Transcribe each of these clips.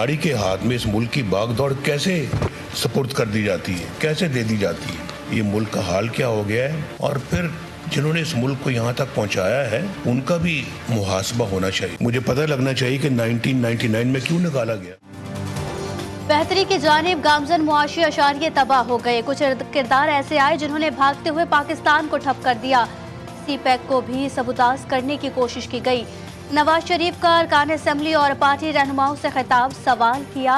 अनाड़ी के हाथ में इस मुल्क की भागदौड़ कैसे सपुर्द कर दी जाती है, कैसे दे दी जाती है। ये मुल्क का हाल क्या हो गया है, और फिर जिन्होंने इस मुल्क को यहाँ तक पहुँचाया है उनका भी मुहासबा होना चाहिए। मुझे पता लगना चाहिए कि 1999 में क्यों निकाला गया। बेहतरी की जानिब गामजन मुआशी अशारिये तबाह हो गए। कुछ किरदार ऐसे आए जिन्होंने भागते हुए पाकिस्तान को ठप कर दिया। सीपैक को भी सबूताज करने की कोशिश की गई। नवाज शरीफ का अरकान असेंबली और पार्टी रहनुमाओं से खिताब, सवाल किया,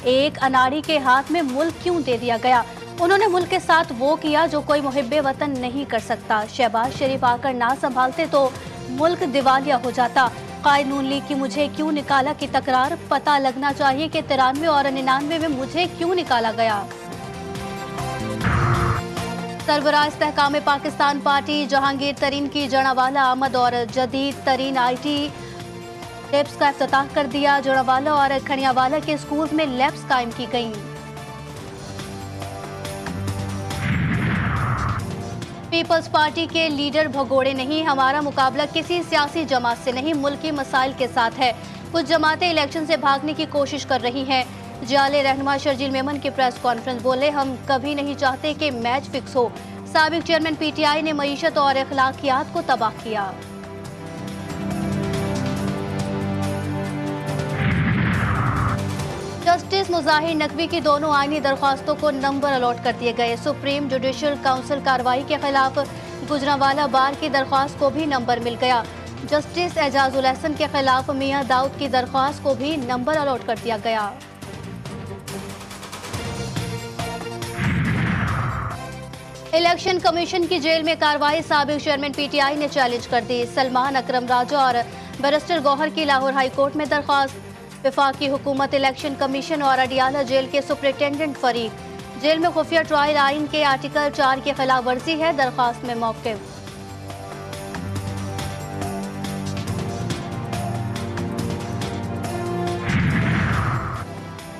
एक अनाड़ी के हाथ में मुल्क क्यों दे दिया गया। उन्होंने मुल्क के साथ वो किया जो कोई मुहिब्बे वतन नहीं कर सकता। शहबाज शरीफ आकर ना संभालते तो मुल्क दिवालिया हो जाता। कायद नून लीग की मुझे क्यों निकाला की तकरार, पता लगना चाहिए कि 93 और 99 में मुझे क्यों निकाला गया। सरबराह इस्तेहकाम पाकिस्तान पार्टी जहांगीर तरीन की जड़ावाला आमद और जदीद तरीन IT लैब्स का इफ्तिताह कर दिया। जड़ावाला और खनियावाला के स्कूल में लैब्स कायम की गईं। पीपल्स पार्टी के लीडर भगोड़े नहीं, हमारा मुकाबला किसी सियासी जमात से नहीं, मुल्की मसाइल के साथ है। कुछ जमातें इलेक्शन से भागने की कोशिश कर रही हैं। जाले रहनुमा शर्जील मेमन की प्रेस कॉन्फ्रेंस, बोले हम कभी नहीं चाहते कि मैच फिक्स हो। साबिक चेयरमैन PTI ने मईशत और अखलाकियात को तबाह किया। जस्टिस मुजाहिर नकवी की दोनों आईनी दरख्वास्तों को नंबर अलॉट कर दिए गए। सुप्रीम जुडिशल काउंसिल कार्रवाई के खिलाफ गुजरांवाला बार की दरख्वास्त को भी नंबर मिल गया। जस्टिस एजाजुल हसन के खिलाफ मियां दाऊद की दरख्वास्त को भी नंबर अलॉट कर दिया गया। इलेक्शन कमीशन की जेल में कार्रवाई, साबिक चेयरमैन PTI ने चैलेंज कर दी। सलमान अकरम राजा और बैरिस्टर गौहर की लाहौर हाई कोर्ट में दरख्वास्त। वफाकी हुकूमत इलेक्शन कमीशन और अडियाला जेल के सुपरिटेंडेंट फरीक, जेल में खुफिया ट्रायल आइन के आर्टिकल 4 की खिलाफ वर्जी है, दरख्वास्त में मौक़िफ़।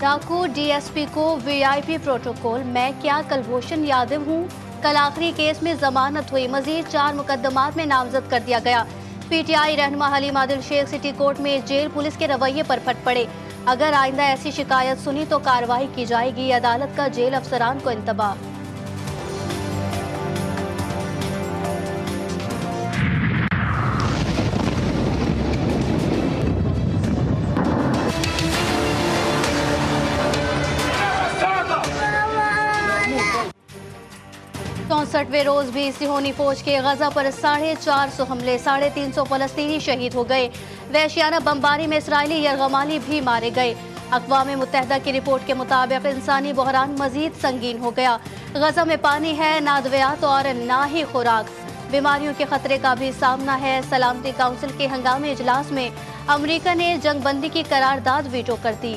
डाकू DSP को VIP प्रोटोकॉल, मैं क्या कुलभूषण यादव हूँ। कल आखिरी केस में जमानत हुई, मजीद 4 मुकदमात में नामजद कर दिया गया। PTI रहनुमा हलीम आदिल शेख सिटी कोर्ट में जेल पुलिस के रवैये पर फट पड़े। अगर आइंदा ऐसी शिकायत सुनी तो कार्रवाई की जाएगी। अदालत का जेल अफसरान को इंतबाह। चौसठवें रोज भी सिहोनी फौज के गजा पर 450 हमले, 350 फलस्तीनी शहीद हो गए। वहशियाना बमबारी में इसराइली यरगमाली भी मारे गए। अक़वाम मुत्तहिदा की रिपोर्ट के मुताबिक इंसानी बहरान मजीद संगीन हो गया। गजा में पानी है, ना अद्वियात और ना ही खुराक। बीमारियों के खतरे का भी सामना है। सलामती काउंसिल के हंगामी इजलास में अमरीका ने जंगबंदी की करारदाद वीटो कर दी।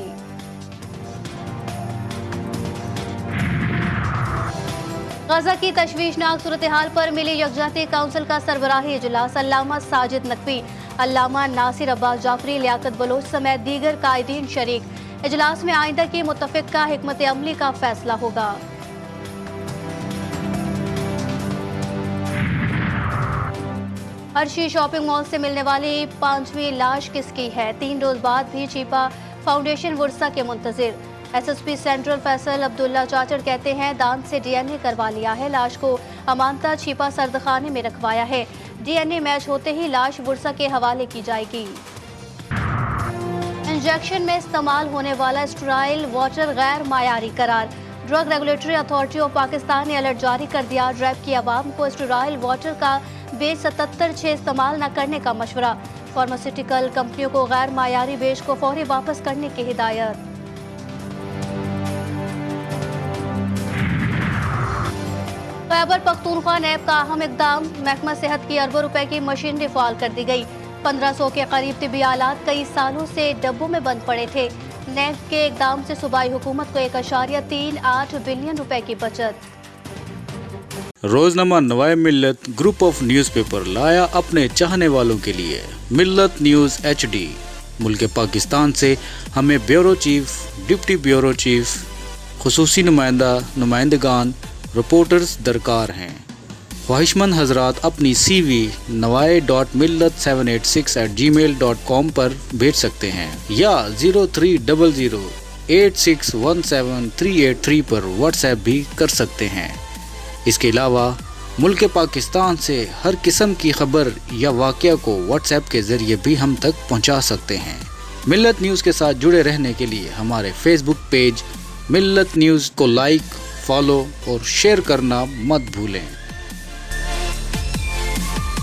गजा की तशवीशनाक सूरत हाल पर मिली यकजहती काउंसिल का सरबराही इजलास। अल्लामा साजिद नकवी, अल्लामा नासिर अब्बास जाफरी, लियाकत बलोच समेत दीगर कायदीन शरीक। इजलास में आइंदा की मुत्तफिका हिकमत अमली का फैसला होगा। अर्शी शॉपिंग मॉल से मिलने वाली 5वीं लाश किसकी है? 3 रोज बाद भी छिपा फाउंडेशन वर्सा के मुंतजिर। SSP सेंट्रल फैसल अब्दुल्ला चाचड़ कहते हैं दांत से DNA करवा लिया है, लाश को अमानता छिपा सर्दखाने में रखवाया है। DNA मैच होते ही लाश बुरसा के हवाले की जाएगी। इंजेक्शन में इस्तेमाल होने वाला स्टेराइल वाटर गैर मायारी करार। Drug regulatory authority of Pakistan ने अलर्ट जारी कर दिया। ड्रैब की आवाम को स्टेराइल वाटर का B77 इस्तेमाल न करने का मशवरा। फार्मास्यूटिकल कंपनियों को गैर मायारी बेच को फौरी वापस करने की हिदायत। खैबर पख्तूनख्वा नैब का अहम इकदाम, महकमा सेहत की अरबों रुपए की मशीनरी फाल कर दी गई। 1500 के करीब तिब्बी आलात कई सालों से डब्बों में बंद पड़े थे। नैब के इकदाम से सूबाई हुकूमत को 1.38 बिलियन रुपए की बचत। रोजनामा नवाए मिल्लत ग्रुप ऑफ न्यूज़पेपर लाया अपने चाहने वालों के लिए मिल्लत न्यूज़ HD। मुल्क पाकिस्तान से हमें bureau chief, deputy bureau chief, खुसूसी नुमाइंदा, नुमाइंदगान, रिपोर्टर्स दरकार हैं। ख्वाहिशमंद हजरात अपनी CV nawai.millat786@gmail.com पर भेज सकते हैं या 0300861738 पर व्हाट्सएप भी कर सकते हैं। इसके अलावा मुल्क पाकिस्तान से हर किस्म की खबर या वाक़या को व्हाट्सएप के ज़रिए भी हम तक पहुंचा सकते हैं। मिल्लत न्यूज़ के साथ जुड़े रहने के लिए हमारे फेसबुक पेज मिल्लत न्यूज़ को लाइक, फॉलो और शेयर करना मत भूलें।